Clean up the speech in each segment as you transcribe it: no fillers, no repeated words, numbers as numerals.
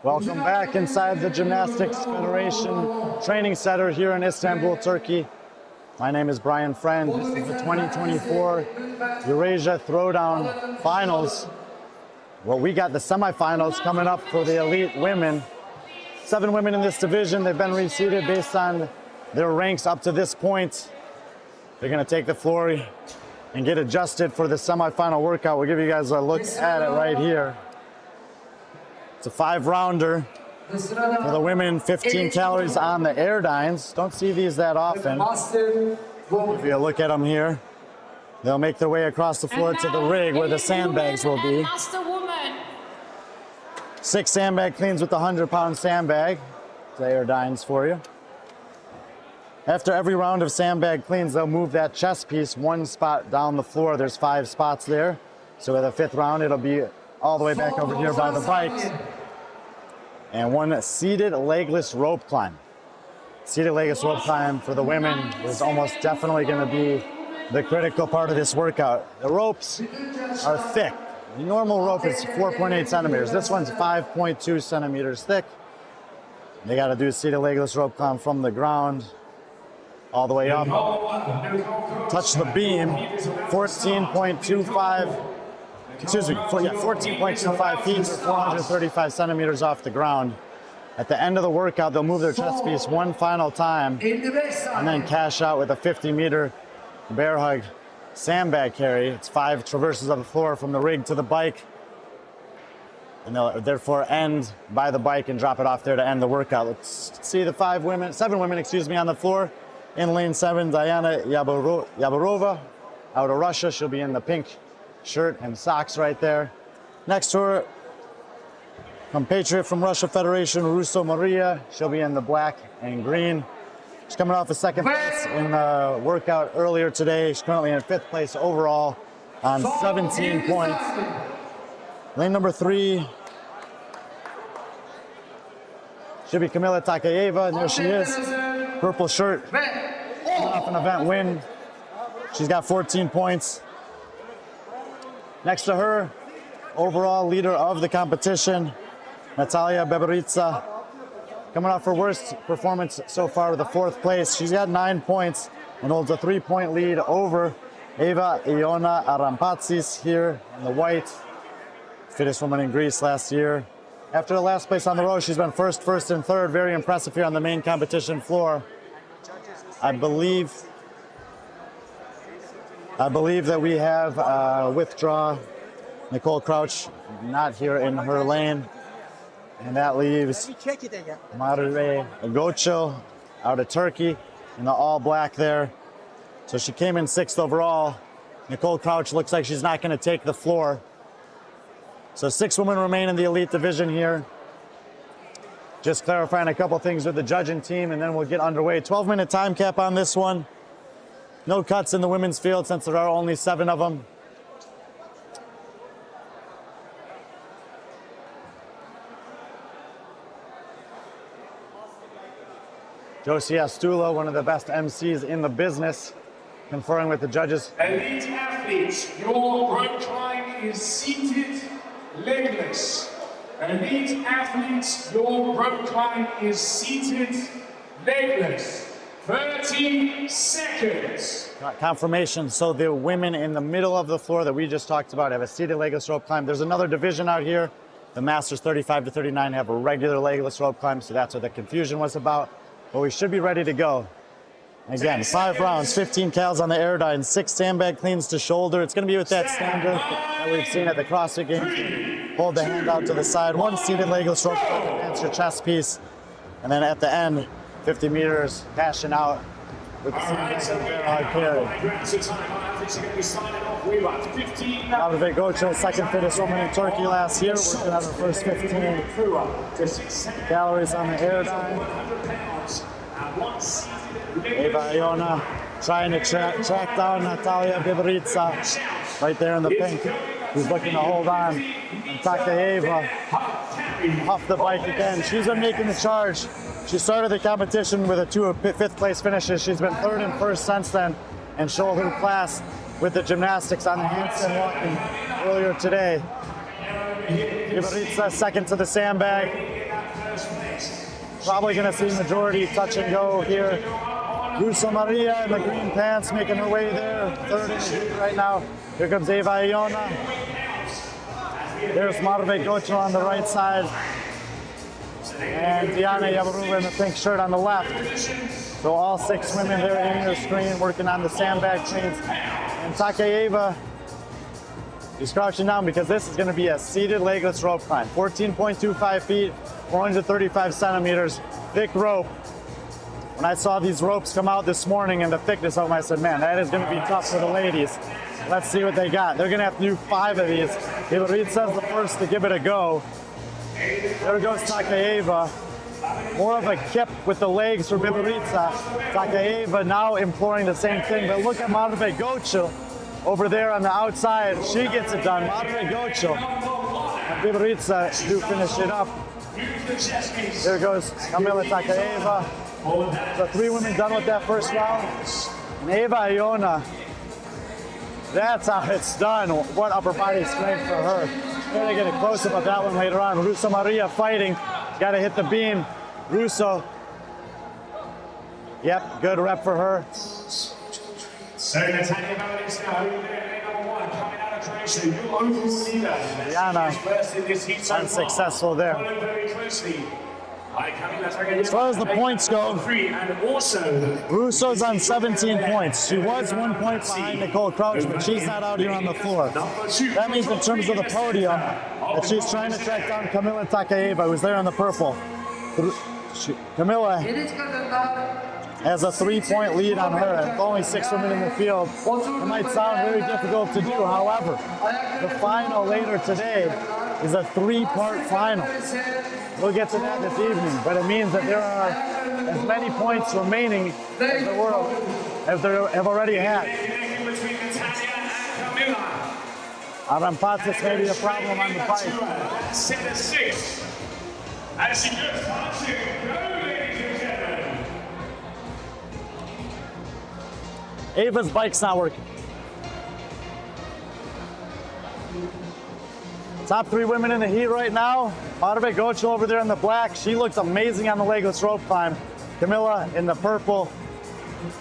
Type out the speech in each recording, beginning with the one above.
Welcome back inside the Gymnastics Federation Training Center here in Istanbul, Turkey. My name is B.Friendly. This is the 2024 Eurasia Throwdown Finals. Well, we got the semifinals coming up for the elite women. 7 women in this division. They've been reseeded based on their ranks up to this point. They're gonna take the floor and get adjusted for the semifinal workout. We'll give you guys a look at it right here. It's a 5-rounder for the women, 15 calories on the airdynes. Don't see these that often. If you look at them here, they'll make their way across the floor to the rig where the sandbags will be. 6 sandbag cleans with the 100-pound sandbag. The airdynes for you. After every round of sandbag cleans, they'll move that chest piece 1 spot down the floor. There's 5 spots there. So with the 5th round, it'll be all the way back over here by the bike. And 1 seated legless rope climb. Seated legless rope climb for the women is almost definitely going to be the critical part of this workout. The ropes are thick. The normal rope is 4.8 centimeters. This one's 5.2 centimeters thick. They got to do a seated legless rope climb from the ground all the way up. Touch the beam, 14.25 feet or 435 centimeters off the ground. At the end of the workout, they'll move their chest piece 1 final time and then cash out with a 50-meter bear hug sandbag carry. It's 5 traverses of the floor from the rig to the bike. And they'll therefore end by the bike and drop it off there to end the workout. Let's see the 7 women, on the floor. In lane 7, Diana Yabarova out of Russia. She'll be in the pink shirt and socks right there. Next to her, compatriot from Russia Federation, Russo Maria. She'll be in the black and green. She's coming off a 2nd place in the workout earlier today. She's currently in 5th place overall on 17 points. Lane number 3 should be Kamila Takayeva, and there she is. Purple shirt, coming off an event win. She's got 14 points. Next to her, overall leader of the competition, Natalia Beberitsa. Coming off her worst performance so far with the 4th place. She's got 9 points and holds a 3-point lead over Eva Iona Arampatsis here in the white. Fittest woman in Greece last year. After the last place on the row, she's been first, and 3rd. Very impressive here on the main competition floor. I believe that we have withdraw Nicole Crouch not here in her lane. And that leaves Marve Gocho out of Turkey in the all black there. So she came in 6th overall. Nicole Crouch looks like she's not going to take the floor. So 6 women remain in the elite division here. Just clarifying a couple things with the judging team and then we'll get underway. 12-minute time cap on this one. No cuts in the women's field since there are only 7 of them. Josie Astula, one of the best MCs in the business, conferring with the judges. Elite athletes, your rope climb is seated legless. Elite athletes, your rope climb is seated legless. 30 seconds. Confirmation. So the women in the middle of the floor that we just talked about have a seated legless rope climb. There's another division out here. The Masters 35 to 39 have a regular legless rope climb, so that's what the confusion was about. But we should be ready to go. Again, 5 rounds, 15 cals on the airdyne, 6 sandbag cleans to shoulder. It's going to be with that standard that we've seen at the CrossFit Games. Hold the hand out to the side. 1 seated legless rope climb, advance your chest piece. And then at the end, 50 meters, cashing out with the sandbag carry. Marve Gocho, 2nd fittest woman in Turkey last year, working on her first 15 calories on the airdyne. Eva Iona trying to track down Natalia Beberitsa right there in the pink. who's looking to hold on. And Takayeva off the bike again. She's been making the charge. She started the competition with two fifth place finishes. She's been third and first since then, and showed her class with the gymnastics on the handstand walking earlier today. Ivaritsa second to the sandbag. Probably going to see majority touch and go here. Russo Maria in the green pants making her way there. Third in the heat right now. Here comes Eva Iona. There's Marve Gocho on the right side. And Diana Yavarova in the pink shirt on the left. So all 6 women there in your screen working on the sandbag cleans. And Takayeva is crouching down because this is going to be a seated legless rope climb. 14.25 feet, 435 centimeters, thick rope. When I saw these ropes come out this morning and the thickness of them, I said, man, that is going to be tough for the ladies. Let's see what they got. They're going to have to do 5 of these. Ivaritsa's the first to give it a go. There goes Takayeva. More of a kip with the legs for Ivaritsa. Takayeva now imploring the same thing, but look at Marve Gocho over there on the outside. She gets it done. Marve Gocho. And Ivaritsa do finish it up. There goes Kamila Takayeva. So 3 women done with that first round. And Eva Iona, that's how it's done. What upper body strength for her. We're going to get a close-up of that one later on. Russo Maria fighting. Got to hit the beam. Russo. Yep, good rep for her. So Natalia Valens now over there, number 1, coming out of Croatia, your overall leader. Diana, unsuccessful there. Followed very closely. As far as the points go, Russo's on 17 points. She was 1 point behind Nicole Crouch, but she's not out here on the floor. That means in terms of the podium, that she's trying to track down Kamila Takayeva, who's there in the purple. Kamila has a 3-point lead on her, and with only 6 women in the field. It might sound very difficult to do, however, the final later today is a 3-part final. We'll get to that this evening, but it means that there are as many points remaining as the world as they have already had. Arampatzis may be a problem on the bike. Set of 6. As she goes past it, go, ladies and gentlemen. Ava's bike's not working. Top 3 women in the heat right now. Marve Gocho over there in the black. She looks amazing on the legless rope climb. Kamila in the purple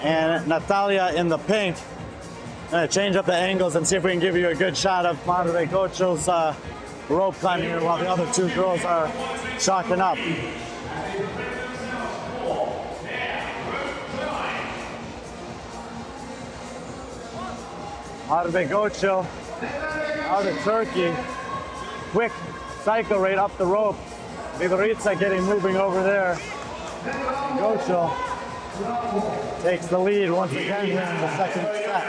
and Natalia in the pink. I'm gonna change up the angles and see if we can give you a good shot of Marve Gocho's rope climb here while the other 2 girls are chalking up. Marve Gocho out of Turkey. Quick cycle right up the rope. Ivaritsa getting moving over there. Gocho takes the lead once again here in the second set.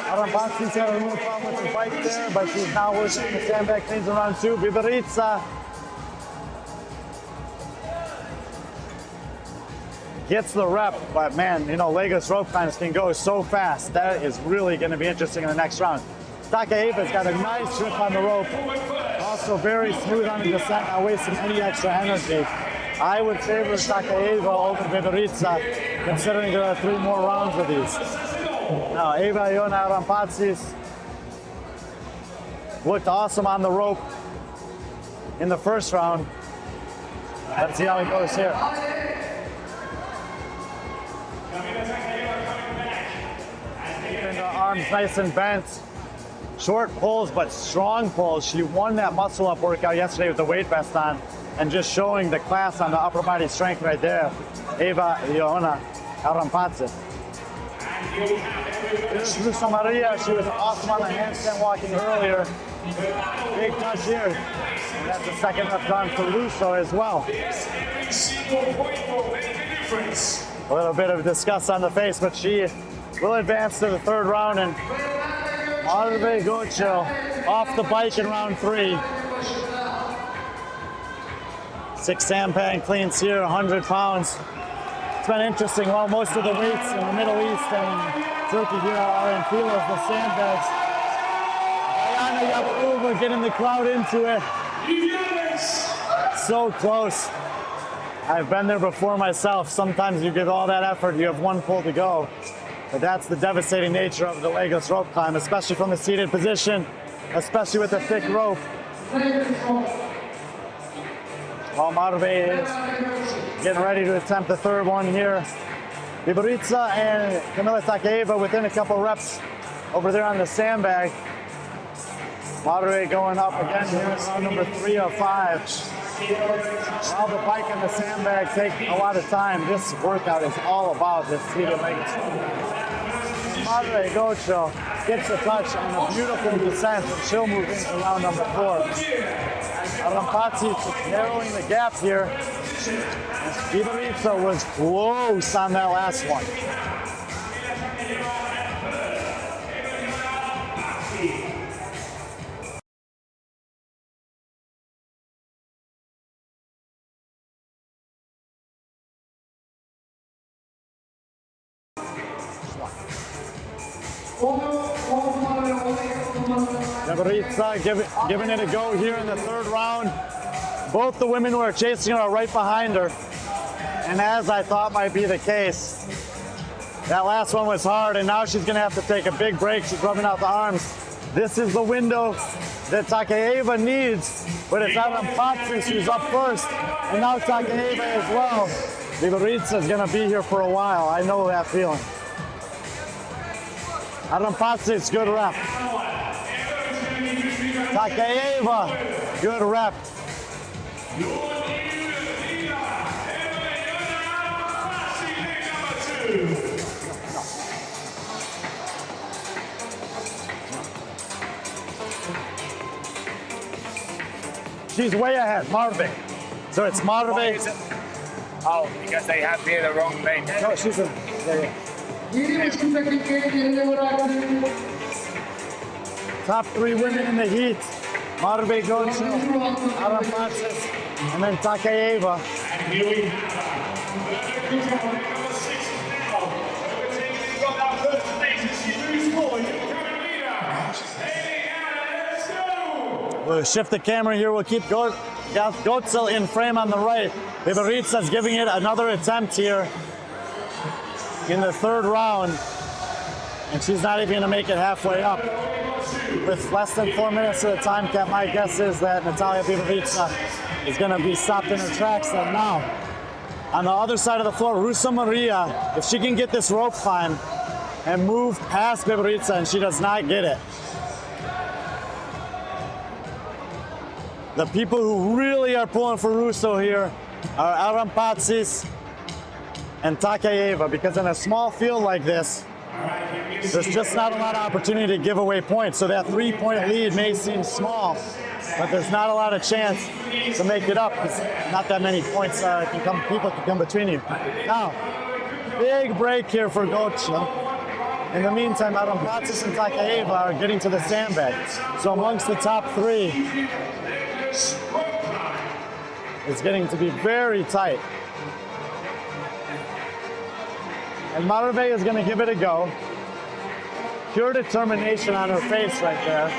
Arampatsi's got a little problem with the bike there, but she's now working the sandbag cleans in round 2. Ivaritsa gets the rep, but man, you know, legless rope climbs can go so fast. That is really going to be interesting in the next round. Takayeva's got a nice grip on the rope. Also very smooth on the descent, not wasting any extra energy. I would favor Takayeva over Ivaritsa, considering there are 3 more rounds of these. Now, Eva Iona Arampatzis looked awesome on the rope in the first round. Let's see how it goes here. Keeping the arms nice and bent. Short pulls, but strong pulls. She won that muscle up workout yesterday with the weight vest on, and just showing the class on the upper body strength right there. Eva Iona Arampatzis. This is Russo Maria. She was awesome on the handstand walking earlier. Big touch here. And that's the second up done for Russo as well. A little bit of disgust on the face, but she will advance to the 3rd round, and Marve Gocho off the bike in round 3. 6 sandbag cleans here, 100 pounds. It's been interesting. While most of the weights in the Middle East and Turkey here are in kilos, the sandbags Diana Yapova getting the crowd into it. So close. I've been there before myself. Sometimes you give all that effort, you have one pull to go. But that's the devastating nature of the legless rope climb, especially from the seated position, especially with a thick rope. While Marve is getting ready to attempt the third one here. Biboritsa and Kamila Takeva within a couple reps over there on the sandbag. Marve going up again here in round number 3 of 5. While the bike and the sandbag take a lot of time, this workout is all about this seated legs. Madre Gocho gets a touch on a beautiful descent, and she'll move into round number 4. Arampatsi narrowing the gap here. Biboritsa was close on that last one. Biboritsa giving it a go here in the third round. Both the women who are chasing her are right behind her. And as I thought might be the case, that last one was hard, and now she's gonna have to take a big break. She's rubbing out the arms. This is the window that Takeva needs, but it's Arampatsi who's up first, and now Takeva as well. Biboritsa is gonna be here for a while. I know that feeling. Arampatsi's good rep. Takeva, good rep. She's way ahead, Marve. So it's Marve. Oh, because they have here the wrong thing. No, she's a. Top 3 women in the heat. Marve Gocho, Arampatsis, and then Takeva. And here we have number 6 now. Overtaking got that first place as she moves forward. Your current leader, let's go. We'll shift the camera here. We'll keep Gotzel in frame on the right. Biboritsa's giving it another attempt here in the third round. And she's not even gonna make it halfway up. With less than 4 minutes to the time cap, my guess is that Natalia Biboritsa is gonna be stopped in her tracks now. On the other side of the floor, Rusa Maria, if she can get this rope climb and move past Biboritsa, and she does not get it. The people who really are pulling for Russo here are Arampatsis and Takeva, because in a small field like this, there's just not a lot of opportunity to give away points. So that 3-point lead may seem small, but there's not a lot of chance to make it up, because not that many points people can come between you. Now, big break here for Gocho. In the meantime, Arampatsis and Takeva are getting to the sandbag. So amongst the top 3, it's getting to be very tight. And Marve is going to give it a go. Pure determination on her face right there.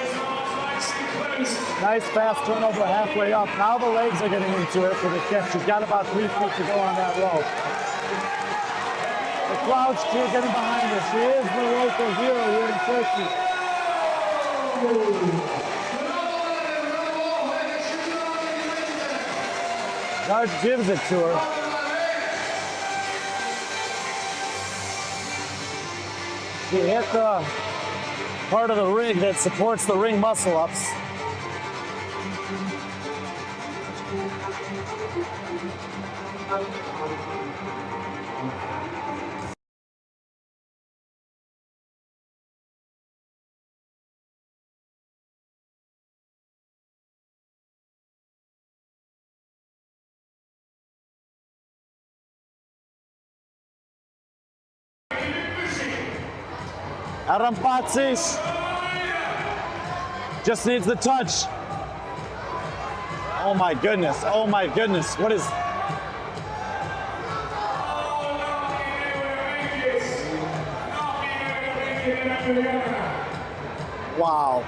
Nice fast turnover halfway up. Now the legs are getting into it for the kick. She's got about 3 feet to go on that rope. The crowd's still getting behind her. She is the local hero here in Turkey. Guard gives it to her. She hit the part of the rig that supports the ring muscle ups. Arampatsis just needs the touch. Oh my goodness, oh my goodness. What is... Wow.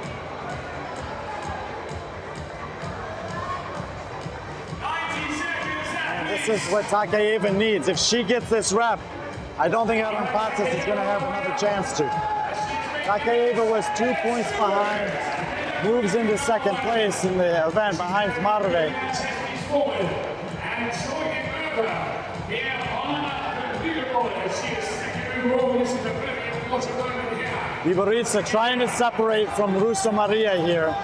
this is what Takayeva needs. If she gets this rep, I don't think Aaron Patzis is going to have another chance to. Takayeva was 2 points behind, moves into second place in the event behind Marve. Ivaritsa trying to separate from Rusa Maria here.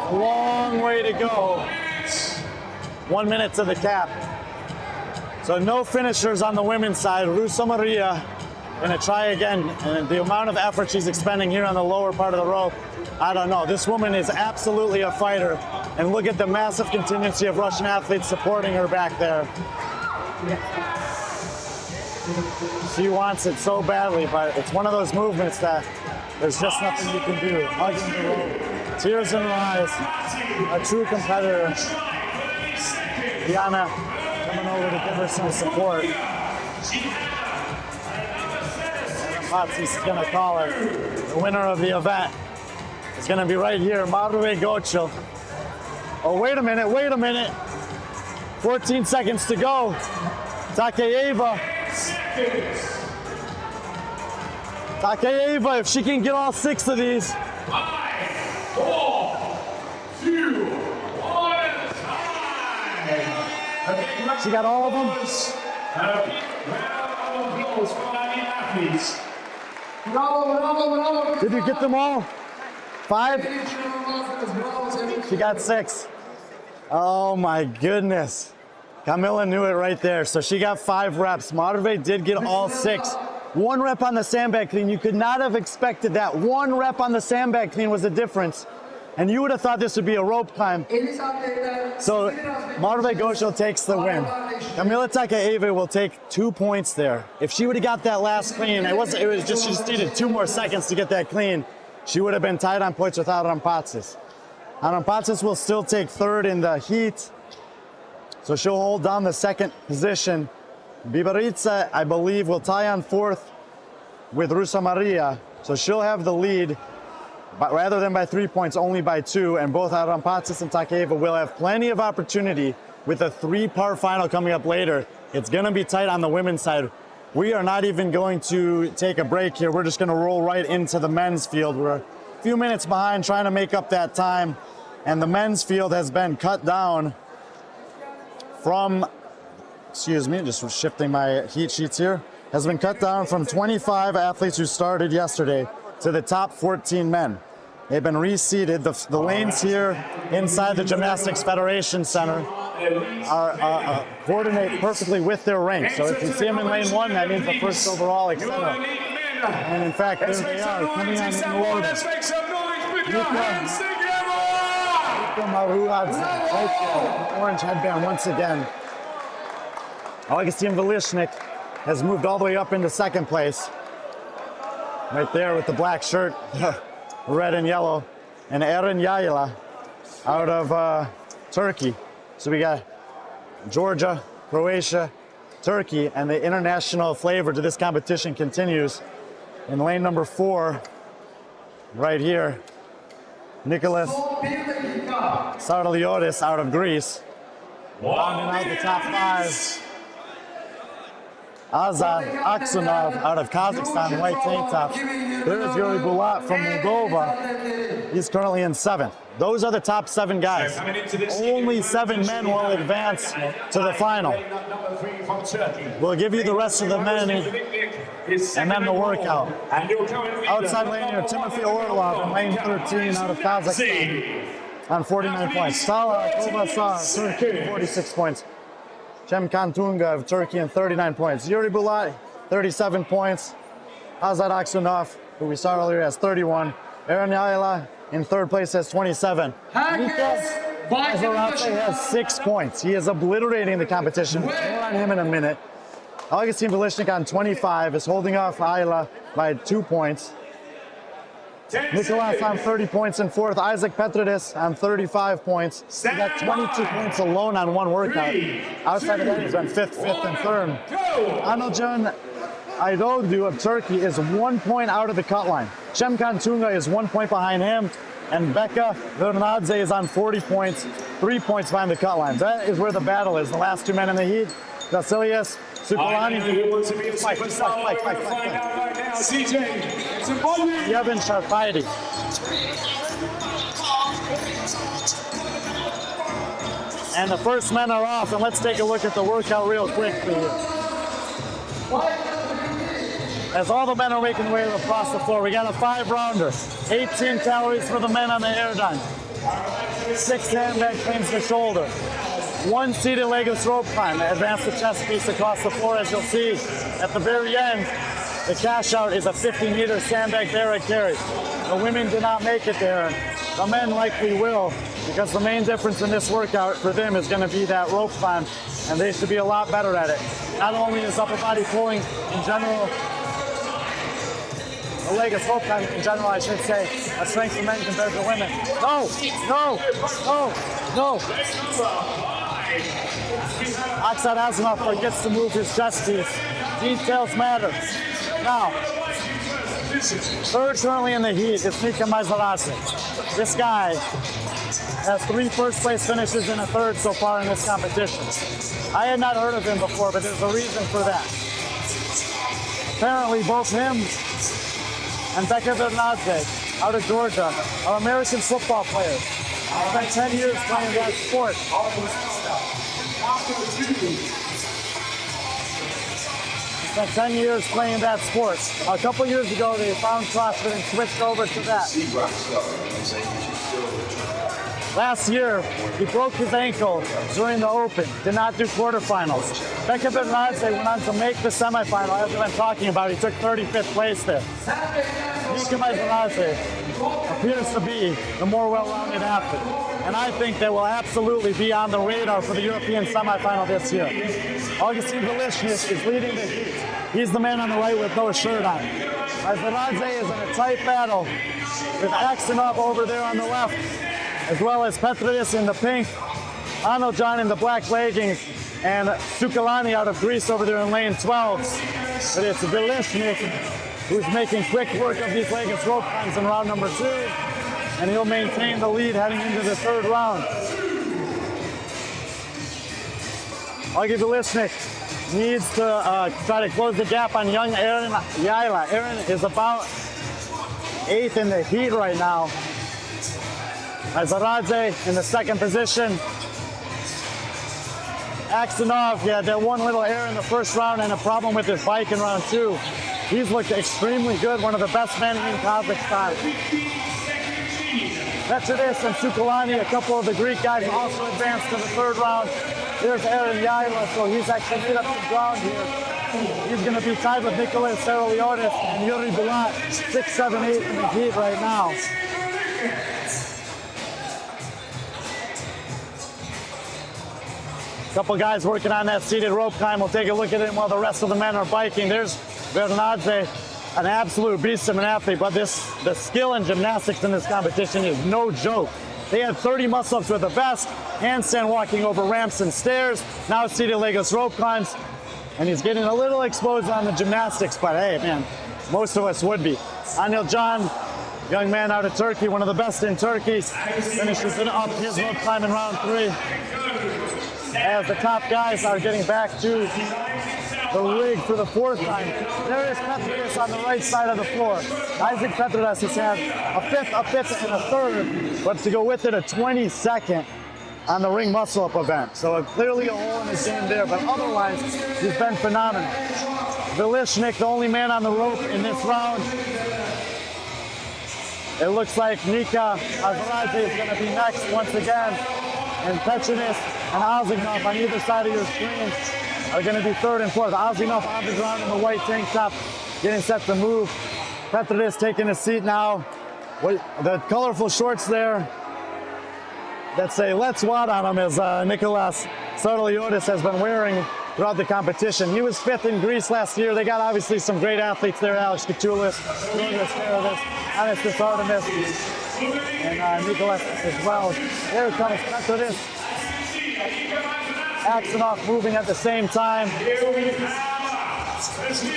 A long way to go. 1 minute to the cap. So no finishers on the women's side. Rusa Maria gonna try again. And the amount of effort she's expending here on the lower part of the rope, I don't know. This woman is absolutely a fighter. And look at the massive contingency of Russian athletes supporting her back there. She wants it so badly, but it's one of those movements that there's just nothing you can do. Hugging the rope, tears in her eyes, a true competitor. Diana coming over to give her some support. Patzis is going to call her. The winner of the event is going to be right here, Marve Gochel. Oh, wait a minute. 14 seconds to go. Takayeva, if she can get all 6 of these. 5, 4, 2, 1, time. She got all of them? A big round of applause for our athletes. Did you get them all? 5? She got 6. Oh my goodness. Camilla knew it right there. So she got 5 reps. Marve did get all 6. 1 rep on the sandbag clean. You could not have expected that. 1 rep on the sandbag clean was the difference. And you would have thought this would be a rope climb. So Marve Gochel takes the win. Camila Takayeva will take 2 points there. If she would have got that last clean, it was just she just needed 2 more seconds to get that clean. She would have been tied on points without Rampatsis. Rampatsis will still take 3rd in the heat. So she'll hold down the 2nd position. Bibaritsa, I believe, will tie on 4th with Rusa Maria. So she'll have the lead, but rather than by 3 points, only by 2. And both Rampatsis and Takayeva will have plenty of opportunity with a 3-part final coming up later. It's going to be tight on the women's side. We are not even going to take a break here. We're just going to roll right into the men's field. We're a few minutes behind trying to make up that time. And the men's field has been cut down from, excuse me, just shifting my heat sheets here, has been cut down from 25 athletes who started yesterday to the top 14 men. They've been reseated. The lanes here inside the Gymnastics Federation Center are coordinate perfectly with their ranks. So if you see them in lane 1, that means the first overall, etc. And in fact, there they are, coming on in order. Orange headband once again. Augustine Velishnik has moved all the way up into 2nd place. Right there with the black shirt, red and yellow. And Eren Yayla out of Turkey. So we got Georgia, Croatia, Turkey, and the international flavor to this competition continues. In lane number 4, right here, Nicholas Sardeliotis out of Greece. Rounding out the top 5. Azad Aksunov out of Kazakhstan, white tank top. There's Yuri Bulat from Moldova. He's currently in 7th. Those are the top 7 guys. Only 7 men will advance to the final. We'll give you the rest of the men and then the workout. Outside lane here, Timothy Orlov in lane 13 out of Kazakhstan on 49 points. Salah Kovasar, Turkey, 46 points. Cem Kantunga of Turkey in 39 points. Yuri Bulat, 37 points. Azad Aksunov, who we saw earlier, has 31. Eren Yayla in 3rd place has 27. Nikas Azarate has 6 points. He is obliterating the competition. More on him in a minute. Augustine Velishnik on 25 is holding off Ayla by 2 points. Nicolas on 30 points in 4th. Isaac Petridis on 35 points. He got 22 points alone on 1 workout. Outside of that, he's been 5th, and 3rd. Aniljan Aydoğdu of Turkey is 1 point out of the cut line. Cemkan Tunga is 1 point behind him, and Becca Vernadze is on 40 points, 3 points behind the cut line. That is where the battle is. The last two men in the heat, Vasilius, Sukolani. Fight. Yevin Sharpaidi. And the first men are off, and let's take a look at the workout real quick for you. As all the men are making their way across the floor, we got a 5-rounder. 18 calories for the men on the air done. 6 handbag cleans the shoulder. 1 seated legless rope climb. Advance the chest piece across the floor, as you'll see. At the very end, the cash out is a 50-meter sandbag barra carry. The women did not make it there. The men likely will, because the main difference in this workout for them is going to be that rope climb, and they should be a lot better at it. Not only is upper body pulling in general, the legless rope climb in general, I should say, a strength for men compared to women. No. Aksat Asimov forgets to move his chest piece. Details matter. Now, third currently in the heat is Nika Maizarase. This guy has 3 first-place finishes and a third so far in this competition. I had not heard of him before, but there's a reason for that. Apparently, both him and Becca Vernadze, out of Georgia, are American football players. Spent 10 years playing that sport. Spent 10 years playing that sport. A couple years ago, they found CrossFit and switched over to that. Last year, he broke his ankle during the Open, did not do quarterfinals. Becca Vernadze went on to make the semifinal, as we've been talking about. He took 35th place there. Nika Vernadze appears to be the more well-rounded athlete, and I think they will absolutely be on the radar for the European semifinal this year. Augustin Velishnik is leading the heat. He's the man on the right with no shirt on. Vernadze is in a tight battle with Aksanov over there on the left, as well as Petridis in the pink, Anojan in the black leggings, and Sukolani out of Greece over there in lane 12. But it's Velishnik who's making quick work of these legless rope climbs in round number 2, and he'll maintain the lead heading into the 3rd round. Augie Velishnik needs to try to close the gap on young Aaron Yaila. Aaron is about 8th in the heat right now. Azaradze in the 2nd position. Aksanov, he had that one little error in the 1st round and a problem with his bike in round 2. He's looked extremely good, one of the best men in Kazakhstan. Petridis and Sukolani, a couple of the Greek guys, also advanced to the 3rd round. Here's Aaron Yaila, so he's actually made up some ground here. He's going to be tied with Nicholas Saraliotis and Yuri Bulat, 6, 7, 8 in the heat right now. Couple guys working on that seated rope climb. We'll take a look at it while the rest of the men are biking. There's Vernadze, an absolute beast of an athlete, but the skill in gymnastics in this competition is no joke. They had 30 muscle-ups with the best, handstand walking over ramps and stairs, now seated legless rope climbs, and he's getting a little exposed on the gymnastics, but hey, man, most of us would be. Anil Can, young man out of Turkey, one of the best in Turkey, finishes it up his rope climb in round 3. As the top guys are getting back to the rig for the 4th time. There is Petridis on the right side of the floor. Isaac Petridis has had a 5th, and a 3rd, but to go with it, a 22nd on the ring muscle-up event. So clearly a hole in his game there, but otherwise, he's been phenomenal. Velishnik, the only man on the rope in this round. It looks like Nika Azaradze is going to be next once again, and Petridis and Azignov on either side of your screen are going to be 3rd and 4th. Azignov on the ground in the white tank top, getting set to move. Petridis taking a seat now. The colorful shorts there that say "Let's Wad" on them is Nicholas Saraliotis has been wearing throughout the competition. He was 5th in Greece last year. They got obviously some great athletes there: Alex Katoulis, Georgios Karadis, Anistis Artemis, and Nicholas as well. There comes Petridis. Aksanov moving at the same time.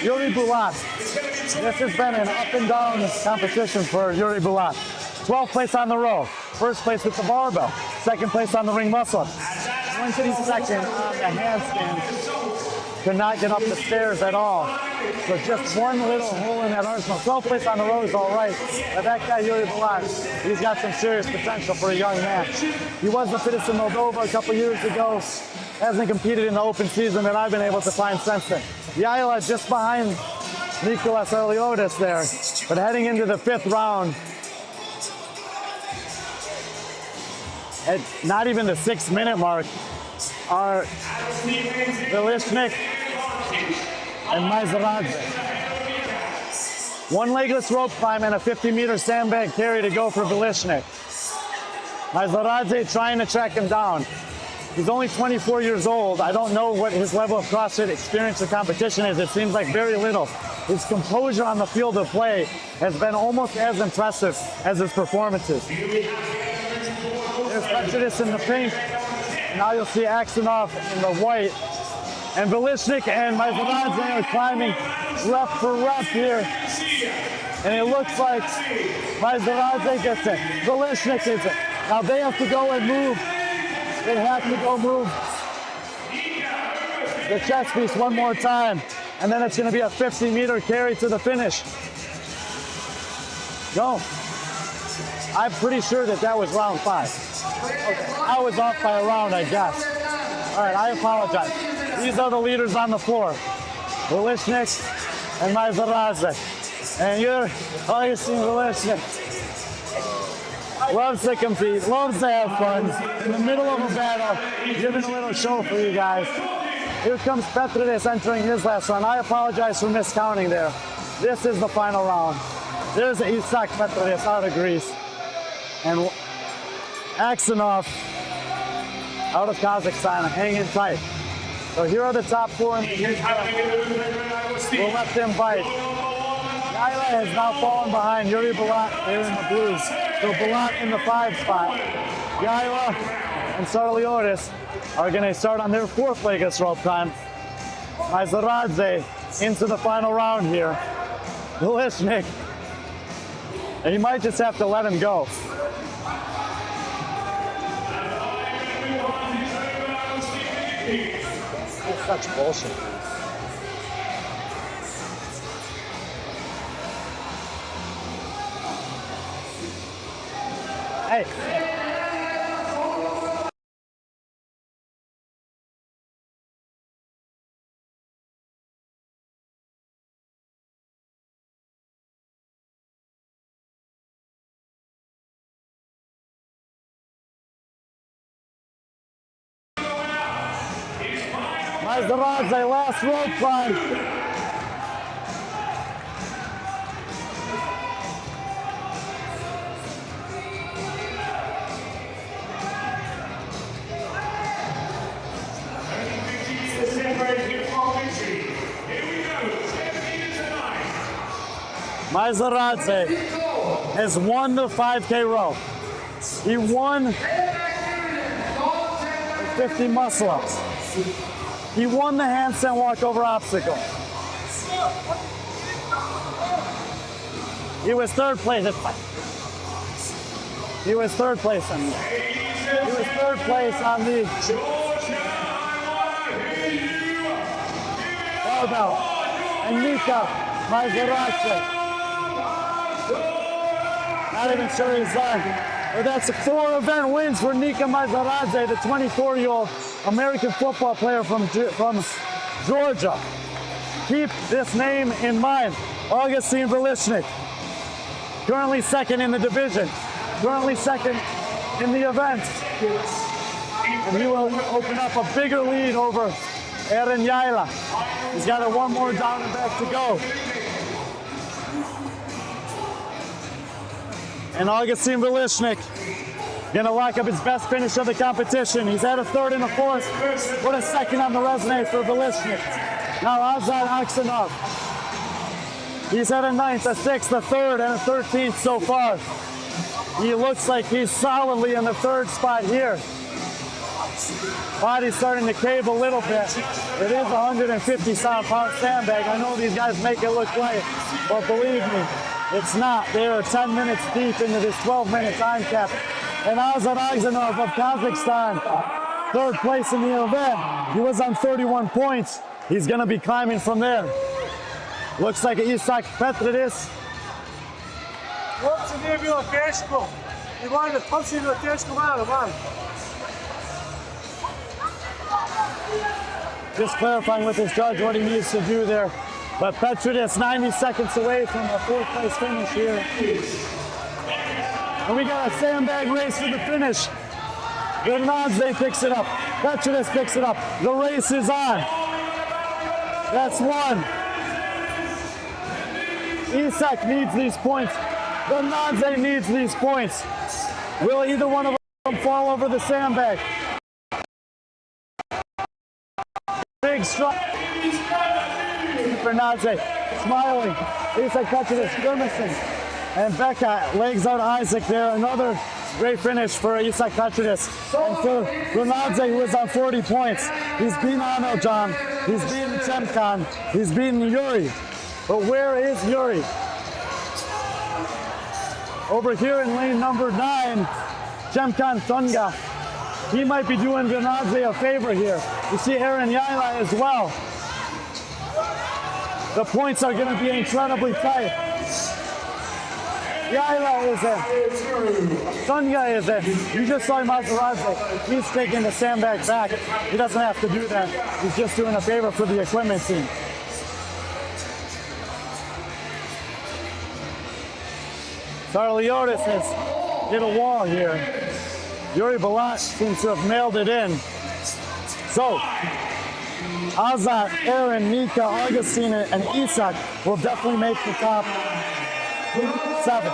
Yuri Bulat. This has been an up and down competition for Yuri Bulat. 12th place on the row, first place with the barbell, second place on the ring muscle. Went to the second on the handstand. Could not get up the stairs at all. So just one little hole in that arsenal. 12th place on the row is all right. But that guy, Yuri Bulat, he's got some serious potential for a young man. He was the fittest in Moldova a couple years ago. Hasn't competed in the open season that I've been able to find since then. Yaila just behind Nicolas Arliotis there. But heading into the 5th round, at not even the 6-minute mark, are Vilishnik and Maizaradze. One legless rope climb and a 50-meter sandbag carry to go for Vilishnik. Maizaradze trying to track him down. He's only 24 years old. I don't know what his level of CrossFit experience or competition is. It seems like very little. His composure on the field of play has been almost as impressive as his performances. There's Prejudice in the pink. Now you'll see Aksanov in the white. And Vilishnik and Maizaradze are climbing rep for rep here. And it looks like Maizaradze gets it. Vilishnik gets it. Now they have to go and move. They have to go move the chest piece one more time. And then it's going to be a 50-meter carry to the finish. Go. I'm pretty sure that was round 5. Okay. I was off by a round, I guess. All right, I apologize. These are the leaders on the floor. Vilishnik and Maizaradze. And you're Augustin Vilishnik. Loves to compete, loves to have fun. In the middle of a battle, giving a little show for you guys. Here comes Petrides entering his last round. I apologize for miscounting there. This is the final round. There's Isak Petrides out of Greece. And Aksanov out of Kazakhstan, hanging tight. So here are the top 4 in the heat. We'll let them fight. Yaila has now fallen behind Yuri Bulat there in the blues. So Bulat in the 5 spot. Yaila and Sarliotis are going to start on their 4th legless rope climb. Maizaradze into the final round here. Vilishnik. And you might just have to let him go. That's such bullshit. Hey. Maizaradze, last rope climb. Maizaradze has won the 5K row. He won 50 muscle-ups. He won the handstand walk over obstacle. He was 3rd place. He was 3rd place on the. He was 3rd place on the barbell. And Nika Maizaradze. Not even sure he's done. But that's 4 event wins for Nika Maizaradze, the 24-year-old American football player from Georgia. Keep this name in mind. Augustin Vilishnik, currently 2nd in the division, currently 2nd in the event. And he will open up a bigger lead over Eren Yaila. He's got a 1 more down and back to go. And Augustin Vilishnik gonna lock up his best finish of the competition. He's had a 3rd and a 4th. What a 2nd on the resume for Vilishnik. Now Azad Aksanov. He's had a 9th, a 6th, a 3rd, and a 13th so far. He looks like he's solidly in the 3rd spot here. Body's starting to cave a little bit. It is a 150-pound sandbag. I know these guys make it look light, but believe me, it's not. They are 10 minutes deep into this 12-minute time cap. And Azar Agzanov of Kazakhstan, third place in the event. He was on 31 points. He's going to be climbing from there. Looks like Isak Petridis. Хлопці, не було тяжко. Іване, хлопці, не тяжко мало. Just clarifying with his judge what he needs to do there. But Petridis 90 seconds away from a fourth place finish here. And we got a sandbag race for the finish. Gernadze picks it up. Petridis picks it up. The race is on. That's one. Isak needs these points. Gernadze needs these points. Will either one of them fall over the sandbag? Big strike. Gernadze smiling. Isak Petridis grimacing. And Becca legs out Isaac there. Another great finish for Isak Petridis. And for Gernadze, who is on 40 points. He's beaten Aneljan. He's beaten Chemkan. He's beaten Yuri. But where is Yuri? Over here in lane number 9, Chemkan Tunga. He might be doing Gernadze a favor here. You see Aaron Yaila as well. The points are going to be incredibly tight. Yaila is it. Tunga is it. You just saw Mazeradze. He's taking the sandbag back. He doesn't have to do that. He's just doing a favor for the equipment team. Sarliotis has hit a wall here. Yuri Balat seems to have nailed it in. So, Azat, Aaron, Nika, Augustine, and Isak will definitely make the top 7.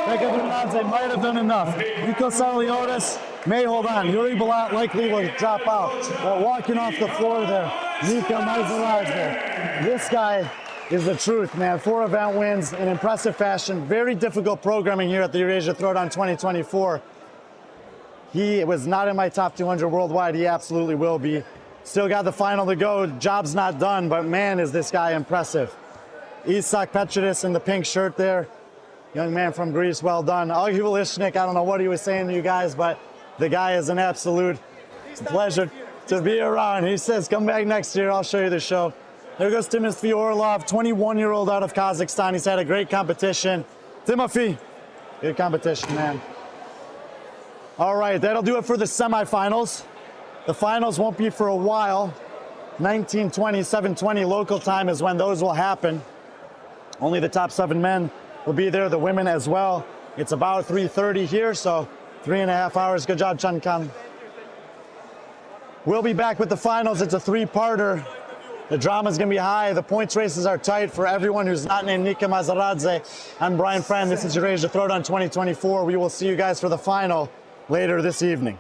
Becca Gernadze might have done enough. Nico Sarliotis may hold on. Yuri Balat likely will drop out. But walking off the floor there, Nika Mazeradze. This guy is the truth, man. 4 event wins in impressive fashion. Very difficult programming here at the Eurasia Throwdown 2024. He was not in my top 200 worldwide. He absolutely will be. Still got the final to go. Job's not done, but man, is this guy impressive. Isak Petridis in the pink shirt there. Young man from Greece, well done. Augie Volishnik, I don't know what he was saying to you guys, but the guy is an absolute pleasure to be around. He says, come back next year, I'll show you the show. There goes Timothy Orlov, 21-year-old out of Kazakhstan. He's had a great competition. Timothy, good competition, man. All right, that'll do it for the semifinals. The finals won't be for a while. 19:20, 7:20 local time is when those will happen. Only the top 7 men will be there, the women as well. It's about 3:30 here, so 3.5 hours. Good job, Chunkan. We'll be back with the finals. It's a 3-parter. The drama's going to be high. The points races are tight for everyone who's not named Nika Mazeradze. I'm B.Friendly. This is Eurasia Throwdown 2024. We will see you guys for the final later this evening.